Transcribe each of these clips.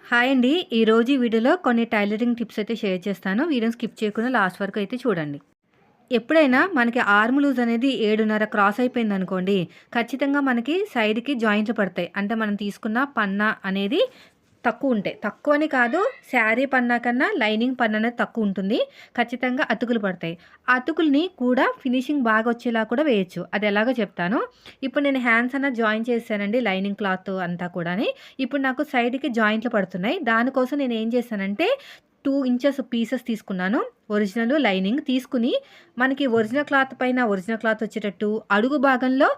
Hi అండి. ఈరోజు ఈ వీడియోలో కొన్ని టైలరింగ్ టిప్స్ అయితే షేర్ చేస్తాను. వీడియోని స్కిప్ చేయకుండా లాస్ట్ వరకు అయితే చూడండి. ఎప్పుడైనా మనకి ఆర్మ్ లూజ్ అనేది 7.5 క్రాస్ అయిపోయిందనుకోండి, ఖచ్చితంగా మనకి సైడ్‌కి జాయింట్లు పడతాయి. అంటే మనం తీసుకున్న పన్నా అనేది తక్కువుంటాయి. తక్కువని కాదు, శారీ పన్నా కన్నా లైనింగ్ పన్నా అనేది తక్కువుంటుంది. ఖచ్చితంగా అతుకులు పడతాయి. ఆ అతుకుల్ని కూడా ఫినిషింగ్ బాగా వచ్చేలా కూడా వేయొచ్చు. అది ఎలాగో చెప్తాను. ఇప్పుడు నేను హ్యాండ్స్ అన్నది జాయిన్ చేశానండి, లైనింగ్ క్లాత్ అంతా కూడాని. ఇప్పుడు నాకు సైడ్‌కి జాయింట్లు పడుతున్నాయి. దానికోసం నేను ఏం చేశానంటే 2 ఇంచెస్ పీసెస్ తీసుకున్నాను. ఒరిజినల్, లైనింగ్ తీసుకొని మనకి ఒరిజినల్ క్లాత్ పైన ఒరిజినల్ క్లాత్ వచ్చేటట్టు, అడుగు భాగంలో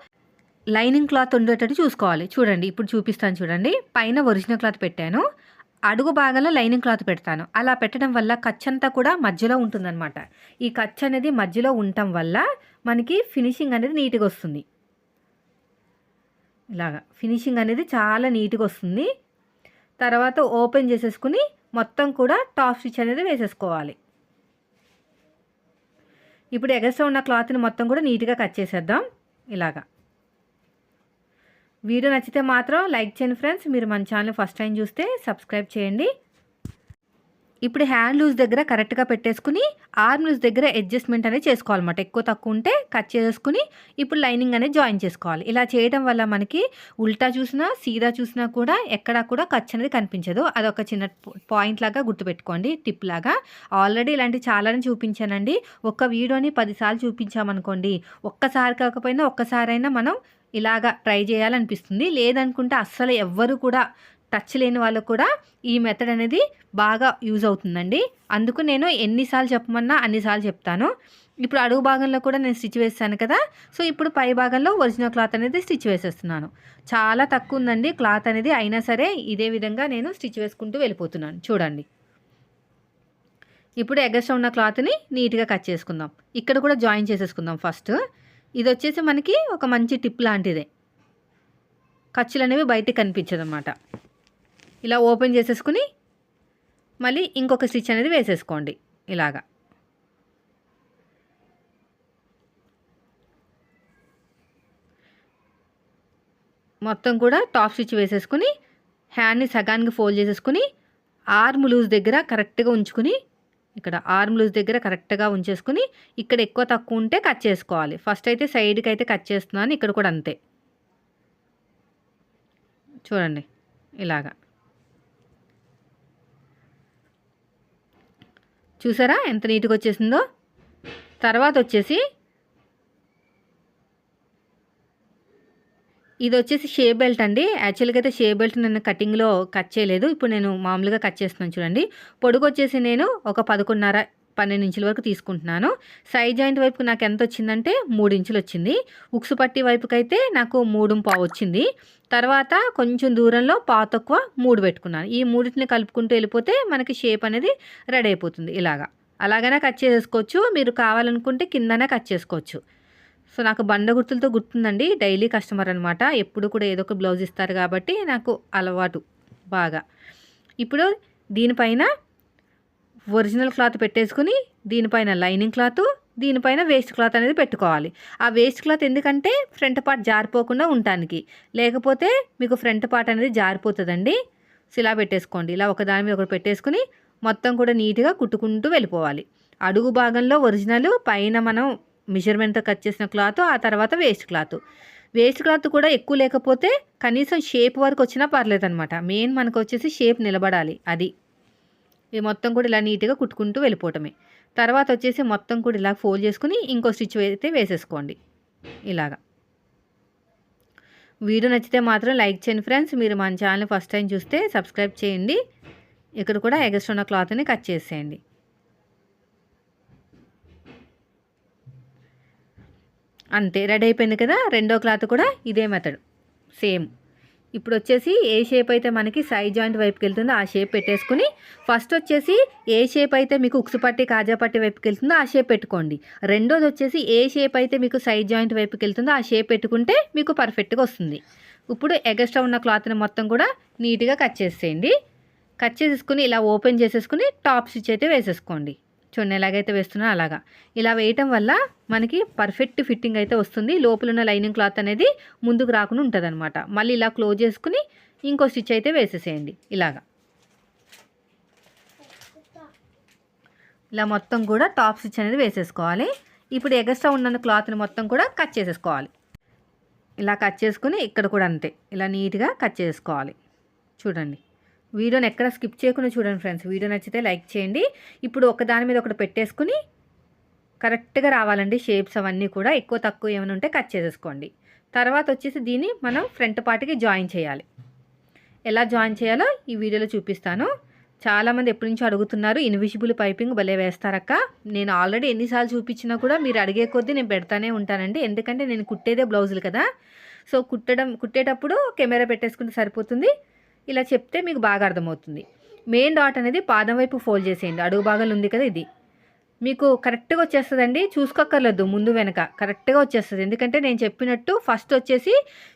లైనింగ్ క్లాత్ ఉండేటట్టు చూసుకోవాలి. చూడండి, ఇప్పుడు చూపిస్తాను చూడండి. పైన ఒరిజినల్ క్లాత్ పెట్టాను. అడుగు భాగంలో లైనింగ్ క్లాత్ పెడతాను. అలా పెట్టడం వల్ల ఖర్చంతా కూడా మధ్యలో ఉంటుందనమాట. ఈ ఖర్చు అనేది మధ్యలో ఉండటం వల్ల మనకి ఫినిషింగ్ అనేది నీట్‌గా వస్తుంది. ఇలాగా ఫినిషింగ్ అనేది చాలా నీట్‌గా వస్తుంది. తర్వాత ఓపెన్ చేసేసుకుని మొత్తం కూడా టాప్ స్టిచ్ అనేది వేసేసుకోవాలి. ఇప్పుడు ఎగస్ట్రా ఉన్న క్లాత్‌ని మొత్తం కూడా నీట్‌గా కట్ చేసేద్దాం ఇలాగా. వీడియో నచ్చితే మాత్రం లైక్ చేయండి ఫ్రెండ్స్. మీరు మన ఛానల్ ఫస్ట్ టైం చూస్తే సబ్స్క్రైబ్ చేయండి. ఇప్పుడు హ్యాండ్ లూజ్ దగ్గర కరెక్ట్‌గా పెట్టేసుకుని ఆర్మ్ లూజ్ దగ్గర అడ్జస్ట్‌మెంట్ అనేది చేసుకోవాలన్నమాట. ఎక్కువ తక్కువ ఉంటే కట్ చేసేసుకుని ఇప్పుడు లైనింగ్ అనేది జాయిన్ చేసుకోవాలి. ఇలా చేయడం వల్ల మనకి ఉల్టా చూసినా, సీదా చూసినా కూడా ఎక్కడా కూడా ఖర్చు అనేది కనిపించదు. అదొక చిన్న పాయింట్ లాగా గుర్తుపెట్టుకోండి, టిప్ లాగా. ఆల్రెడీ ఇలాంటి చాలానే చూపించానండి. ఒక వీడియోని 10 సార్లు చూపించామనుకోండి, ఒక్కసారి కాకపోయినా ఒక్కసారైనా మనం ఇలాగా ట్రై చేయాలనిపిస్తుంది. లేదనుకుంటే అస్సలు ఎవ్వరు కూడా టచ్ లేని వాళ్ళకు కూడా ఈ మెథడ్ అనేది బాగా యూజ్ అవుతుందండి. అందుకు నేను ఎన్నిసార్లు చెప్పమన్నా అన్నిసార్లు చెప్తాను. ఇప్పుడు అడుగు భాగంలో కూడా నేను స్టిచ్ వేసాను కదా. సో ఇప్పుడు పై భాగంలో ఒరిజినల్ క్లాత్ అనేది స్టిచ్ వేసేస్తున్నాను. చాలా తక్కువ ఉందండి క్లాత్ అనేది, అయినా సరే ఇదే విధంగా నేను స్టిచ్ వేసుకుంటూ వెళ్ళిపోతున్నాను చూడండి. ఇప్పుడు ఎగస్ట్రా ఉన్న క్లాత్ని నీట్‌గా కట్ చేసుకుందాం. ఇక్కడ కూడా జాయిన్ చేసేసుకుందాం ఫస్ట్. ఇది వచ్చేసి మనకి ఒక మంచి టిప్ లాంటిదే. ఖర్చులు అనేవి బయటికి కనిపించదన్నమాట. ఇలా ఓపెన్ చేసేసుకుని మళ్ళీ ఇంకొక స్టిచ్ అనేది వేసేసుకోండి ఇలాగా. మొత్తం కూడా టాప్ స్టిచ్ వేసేసుకుని హ్యాండ్ని సగానికి ఫోల్డ్ చేసేసుకుని ఆర్మ్ లూజ్ దగ్గర కరెక్ట్గా ఉంచుకుని, ఇక్కడ ఆర్మ్ లూజ్ దగ్గర కరెక్ట్గా ఉంచేసుకుని ఇక్కడ ఎక్కువ తక్కువ ఉంటే కట్ చేసుకోవాలి. ఫస్ట్ అయితే సైడ్కి అయితే కట్ చేస్తున్నాను, ఇక్కడ కూడా అంతే. చూడండి ఇలాగా. చూసారా ఎంత నీట్‌గా వచ్చేసిందో. తర్వాత వచ్చేసి ఇది వచ్చేసి షేప్ బెల్ట్ అండి. యాక్చువల్‌గా అయితే షేప్ బెల్ట్ నేను కటింగ్‌లో కట్ చేయలేదు. ఇప్పుడు నేను మామూలుగా కట్ చేస్తున్నాను చూడండి. పొడుగు వచ్చేసి నేను ఒక 11.5, 12 ఇంచుల వరకు తీసుకుంటున్నాను. సైడ్ జాయింట్ వైపుకి నాకు ఎంత వచ్చిందంటే 3 ఇంచులు వచ్చింది. ఉక్సు పట్టి వైపుకైతే నాకు 3.5 వచ్చింది. తర్వాత కొంచెం దూరంలో పావు తక్కువ 3 పెట్టుకున్నాను. ఈ మూడిటిని కలుపుకుంటూ వెళ్ళిపోతే మనకి షేప్ అనేది రెడీ అయిపోతుంది ఇలాగా. అలాగైనా కట్ చేసేసుకోవచ్చు. మీరు కావాలనుకుంటే కిందనే కట్ చేసుకోవచ్చు. సో నాకు బండ గుర్తులతో గుర్తుందండి. డైలీ కస్టమర్ అనమాట. ఎప్పుడు కూడా ఏదో ఒక బ్లౌజ్ ఇస్తారు కాబట్టి నాకు అలవాటు బాగా. ఇప్పుడు దీనిపైన ఒరిజినల్ క్లాత్ పెట్టేసుకుని దీనిపైన లైనింగ్ క్లాత్, దీనిపైన వేస్ట్ క్లాత్ అనేది పెట్టుకోవాలి. ఆ వేస్ట్ క్లాత్ ఎందుకంటే ఫ్రంట్ పార్ట్ జారిపోకుండా ఉండటానికి, లేకపోతే మీకు ఫ్రంట్ పార్ట్ అనేది జారిపోతుందండి. సో ఇలా పెట్టేసుకోండి. ఇలా ఒకదాని మీద ఒకటి పెట్టేసుకుని మొత్తం కూడా నీట్‌గా కుట్టుకుంటూ వెళ్ళిపోవాలి. అడుగు భాగంలో ఒరిజినల్, పైన మనం మెజర్మెంట్‌తో కట్ చేసిన క్లాత్, ఆ తర్వాత వేస్ట్ క్లాత్. వేస్ట్ క్లాత్ కూడా ఎక్కువ లేకపోతే కనీసం షేప్ వరకు వచ్చినా పర్లేదనమాట. మెయిన్ మనకు వచ్చేసి షేప్ నిలబడాలి అది. ఇది మొత్తం కూడా ఇలా నీట్‌గా కుట్టుకుంటూ వెళ్ళిపోవటమే. తర్వాత వచ్చేసి మొత్తం కూడా ఇలా ఫోల్డ్ చేసుకుని ఇంకో స్టిచ్ అయితే వేసేసుకోండి ఇలాగా. వీడియో నచ్చితే మాత్రం లైక్ చేయండి ఫ్రెండ్స్. మీరు మన ఛానల్ ఫస్ట్ టైం చూస్తే సబ్స్క్రైబ్ చేయండి. ఇక్కడ కూడా ఎగస్ట్రా ఉన్న క్లాత్ని కట్ చేసేయండి. అంతే రెడీ అయిపోయింది కదా. రెండో క్లాత్ కూడా ఇదే మెథడ్ సేమ్. ఇప్పుడు వచ్చేసి ఏ షేప్ అయితే మనకి సైడ్ జాయింట్ వైపుకి వెళ్తుందో ఆ షేప్ పెట్టేసుకుని, ఫస్ట్ వచ్చేసి ఏ షేప్ అయితే మీకు ఉక్సు పట్టి, కాజా పట్టి వైపుకి వెళ్తుందో ఆ షేప్ పెట్టుకోండి. రెండోది వచ్చేసి ఏ షేప్ అయితే మీకు సైడ్ జాయింట్ వైపుకి వెళ్తుందో ఆ షేప్ పెట్టుకుంటే మీకు పర్ఫెక్ట్గా వస్తుంది. ఇప్పుడు ఎగస్ట్రా ఉన్న క్లాత్ని మొత్తం కూడా నీట్‌గా కట్ చేసేయండి. కట్ చేసేసుకుని ఇలా ఓపెన్ చేసేసుకుని టాప్ స్టిచ్ అయితే వేసేసుకోండి. చూడండి ఎలాగైతే వేస్తున్నానో అలాగా. ఇలా వేయటం వల్ల మనకి పర్ఫెక్ట్ ఫిట్టింగ్ అయితే వస్తుంది. లోపల ఉన్న లైనింగ్ క్లాత్ అనేది ముందుకు రాకుండా ఉంటుందన్నమాట. మళ్ళీ ఇలా క్లోజ్ చేసుకుని ఇంకో స్టిచ్ అయితే వేసేసేయండి ఇలాగా. ఇలా మొత్తం కూడా టాప్ స్టిచ్ అనేది వేసేసుకోవాలి. ఇప్పుడు ఎగస్ట్రా ఉన్న క్లాత్ని మొత్తం కూడా కట్ చేసేసుకోవాలి. ఇలా కట్ చేసుకుని ఇక్కడ కూడా అంతే ఇలా నీట్గా కట్ చేసుకోవాలి. చూడండి, వీడియోని ఎక్కడ స్కిప్ చేయకుండా చూడండి ఫ్రెండ్స్. వీడియో నచ్చితే లైక్ చేయండి. ఇప్పుడు ఒకదాని మీద ఒకటి పెట్టేసుకుని కరెక్ట్గా రావాలండి షేప్స్ అవన్నీ కూడా. ఎక్కువ తక్కువ ఏమైనా ఉంటే కట్ చేసేసుకోండి. తర్వాత వచ్చేసి దీన్ని మనం ఫ్రంట్ పార్ట్కి జాయిన్ చేయాలి. ఎలా జాయిన్ చేయాలో ఈ వీడియోలో చూపిస్తాను. చాలామంది ఎప్పటి నుంచో అడుగుతున్నారు, ఇన్విజిబుల్ పైపింగ్ భలే వేస్తారక్క. నేను ఆల్రెడీ ఎన్నిసార్లు చూపించినా కూడా మీరు అడిగే కొద్దీ నేను పెడతానే ఉంటానండి. ఎందుకంటే నేను కుట్టేదే బ్లౌజులు కదా. సో కుట్టేటప్పుడు కెమెరా పెట్టేసుకుంటే సరిపోతుంది. ఇలా చెప్తే మీకు బాగా అర్థమవుతుంది. మెయిన్ డాట్ అనేది పాదం వైపు ఫోల్డ్ చేసేయండి. అడుగు భాగంలో ఉంది కదా, ఇది మీకు కరెక్ట్గా వచ్చేస్తుందండి. చూసుకోక్కర్లేదు ముందు వెనక, కరెక్ట్గా వచ్చేస్తుంది. ఎందుకంటే నేను చెప్పినట్టు ఫస్ట్ వచ్చేసి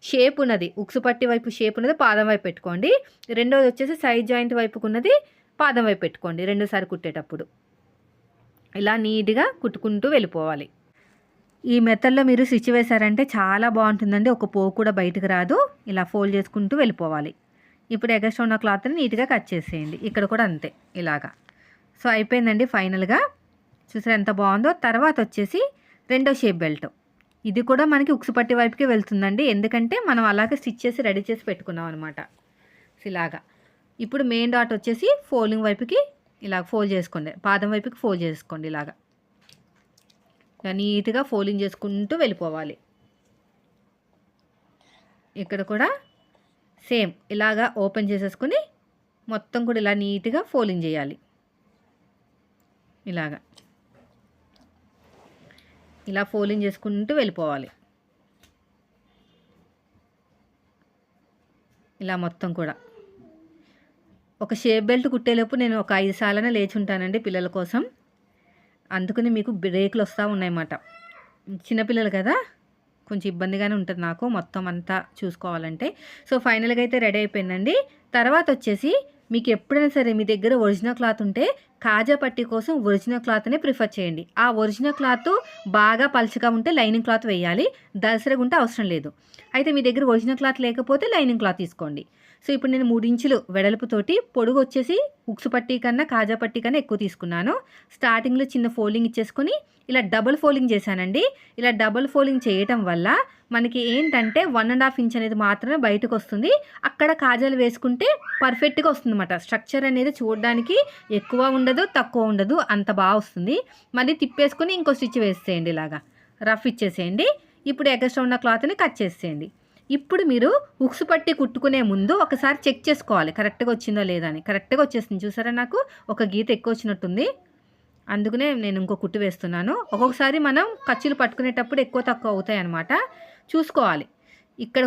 షేప్ ఉన్నది ఉక్సు పట్టి వైపు షేప్ ఉన్నది పాదం వైపు పెట్టుకోండి. రెండోది వచ్చేసి సైడ్ జాయింట్ వైపుకు ఉన్నది పాదం వైపు పెట్టుకోండి. రెండోసారి కుట్టేటప్పుడు ఇలా నీట్గా కుట్టుకుంటూ వెళ్ళిపోవాలి. ఈ మెథడ్లో మీరు స్టిచ్ వేశారంటే చాలా బాగుంటుందండి. ఒక పోగు కూడా బయటకు రాదు. ఇలా ఫోల్డ్ చేసుకుంటూ వెళ్ళిపోవాలి. ఇప్పుడు ఎగస్ట్రా ఉన్న క్లాత్ని నీట్గా కట్ చేసేయండి. ఇక్కడ కూడా అంతే ఇలాగా. సో అయిపోయిందండి ఫైనల్గా. చూసారా ఎంత బాగుందో. తర్వాత వచ్చేసి రెండో షేప్ బెల్ట్. ఇది కూడా మనకి ఉక్సు పట్టి వైపుకి వెళ్తుందండి. ఎందుకంటే మనం అలాగే స్టిచ్ చేసి రెడీ చేసి పెట్టుకున్నాం అనమాట. ఇలాగా ఇప్పుడు మెయిన్ డాట్ వచ్చేసి ఫోల్డింగ్ వైపుకి ఇలా ఫోల్డ్ చేసుకోండి. పాదం వైపుకి ఫోల్డ్ చేసుకోండి. ఇలాగా ఇలా నీట్గా ఫోల్డింగ్ చేసుకుంటూ వెళ్ళిపోవాలి. ఇక్కడ కూడా సేమ్ ఇలాగా ఓపెన్ చేసేసుకుని మొత్తం కూడా ఇలా నీట్గా ఫోల్డింగ్ చేయాలి. ఇలాగా ఇలా ఫోల్డింగ్ చేసుకుంటూ వెళ్ళిపోవాలి. ఇలా మొత్తం కూడా ఒక షేప్ బెల్ట్ కుట్టేలోపు నేను ఒక 5 సార్లనే లేచి ఉంటానండి పిల్లల కోసం. అందుకని మీకు బ్రేకులు వస్తూ ఉన్నాయన్నమాట. చిన్నపిల్లలు కదా, కొంచెం ఇబ్బందిగానే ఉంటుంది నాకు మొత్తం అంతా చూసుకోవాలంటే. సో ఫైనల్గా అయితే రెడీ అయిపోయిందండి. తర్వాత వచ్చేసి మీకు ఎప్పుడైనా సరే మీ దగ్గర ఒరిజినల్ క్లాత్ ఉంటే కాజా పట్టీ కోసం ఒరిజినల్ క్లాత్నే ప్రిఫర్ చేయండి. ఆ ఒరిజినల్ క్లాత్ బాగా పలుచగా ఉంటే లైనింగ్ క్లాత్ వేయాలి. దలసరిగా ఉంటే అవసరం లేదు. అయితే మీ దగ్గర ఒరిజినల్ క్లాత్ లేకపోతే లైనింగ్ క్లాత్ తీసుకోండి. సో ఇప్పుడు నేను 3 ఇంచులు వెడల్పుతోటి పొడుగు వచ్చేసి ఉక్సు పట్టీ కన్నా కాజా పట్టీ కన్నా ఎక్కువ తీసుకున్నాను. స్టార్టింగ్లో చిన్న ఫోల్డింగ్ ఇచ్చేసుకొని ఇలా డబుల్ ఫోల్డింగ్ చేశానండి. ఇలా డబుల్ ఫోల్డింగ్ చేయటం వల్ల మనకి ఏంటంటే 1.5 ఇంచ్ అనేది మాత్రమే బయటకు వస్తుంది. అక్కడ కాజాలు వేసుకుంటే పర్ఫెక్ట్గా వస్తుంది అన్నమాట. స్ట్రక్చర్ అనేది చూడడానికి ఎక్కువ ఉండదు తక్కువ ఉండదు, అంత బాగా వస్తుంది. మళ్ళీ తిప్పేసుకొని ఇంకో స్టిచ్ వేసేయండి. ఇలాగా రఫ్ ఇచ్చేసేయండి. ఇప్పుడు ఎగస్ట్రా ఉన్న క్లాత్ని కట్ చేసేయండి. ఇప్పుడు మీరు ఉక్సు పట్టి కుట్టుకునే ముందు ఒకసారి చెక్ చేసుకోవాలి కరెక్ట్గా వచ్చిందో లేదా అని. కరెక్ట్గా వచ్చేసింది చూసారా, నాకు ఒక గీత ఎక్కువ వచ్చినట్టుంది. అందుకనే నేను ఇంకో కుట్టు వేస్తున్నాను. ఒక్కొక్కసారి మనం ఖర్చులు పట్టుకునేటప్పుడు ఎక్కువ తక్కువ అవుతాయి అన్నమాట, చూసుకోవాలి. ఇక్కడ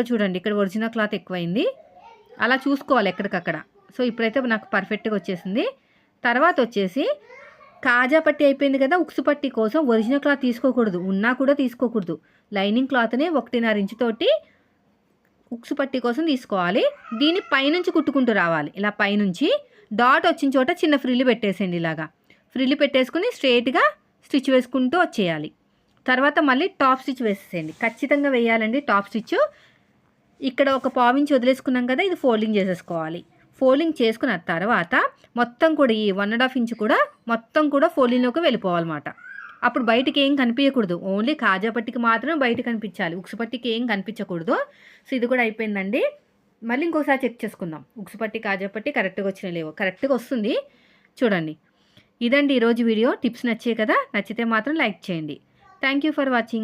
చూడండి, ఇక్కడ ఒరిజినల్ క్లాత్ ఎక్కువైంది. అలా చూసుకోవాలి ఎక్కడికక్కడ. సో ఇప్పుడైతే నాకు పర్ఫెక్ట్గా వచ్చేసింది. తర్వాత వచ్చేసి కాజా పట్టి అయిపోయింది కదా. ఉక్సు పట్టి కోసం ఒరిజినల్ క్లాత్ తీసుకోకూడదు, ఉన్నా కూడా తీసుకోకూడదు. లైనింగ్ క్లాత్ని 1.5 ఇంచు తోటి ఉక్సు పట్టి కోసం తీసుకోవాలి. దీన్ని పైనుంచి కుట్టుకుంటూ రావాలి. ఇలా పైనుంచి డాట్ వచ్చిన చోట చిన్న ఫ్రిల్లు పెట్టేసేయండి. ఇలాగా ఫ్రిల్లు పెట్టేసుకుని స్ట్రైట్గా స్టిచ్ వేసుకుంటూ వచ్చేయాలి. తర్వాత మళ్ళీ టాప్ స్టిచ్ వేసేసేయండి. ఖచ్చితంగా వేయాలండి టాప్ స్టిచ్. ఇక్కడ ఒక 1/4 ఇంచ్ వదిలేసుకున్నాం కదా, ఇది ఫోల్డింగ్ చేసేసుకోవాలి. ఫోల్డింగ్ చేసుకున్న తర్వాత మొత్తం కూడా ఈ 1.5 ఇంచ్ కూడా మొత్తం కూడా ఫోల్డింగ్లోకి వెళ్ళిపోవాలన్నమాట. అప్పుడు బయటికి ఏం కనిపించకూడదు, ఓన్లీ కాజా పట్టికి మాత్రమే బయట కనిపించాలి, ఉక్సు పట్టికి ఏం కనిపించకూడదు. సో ఇది కూడా అయిపోయిందండి. మళ్ళీ ఇంకోసారి చెక్ చేసుకుందాం ఉక్సు పట్టి కాజా పట్టి కరెక్ట్గా వచ్చినా లేవో. కరెక్ట్గా వస్తుంది చూడండి. ఇదండి ఈరోజు వీడియో. టిప్స్ నచ్చాయి కదా, నచ్చితే మాత్రం లైక్ చేయండి. Thank you for watching.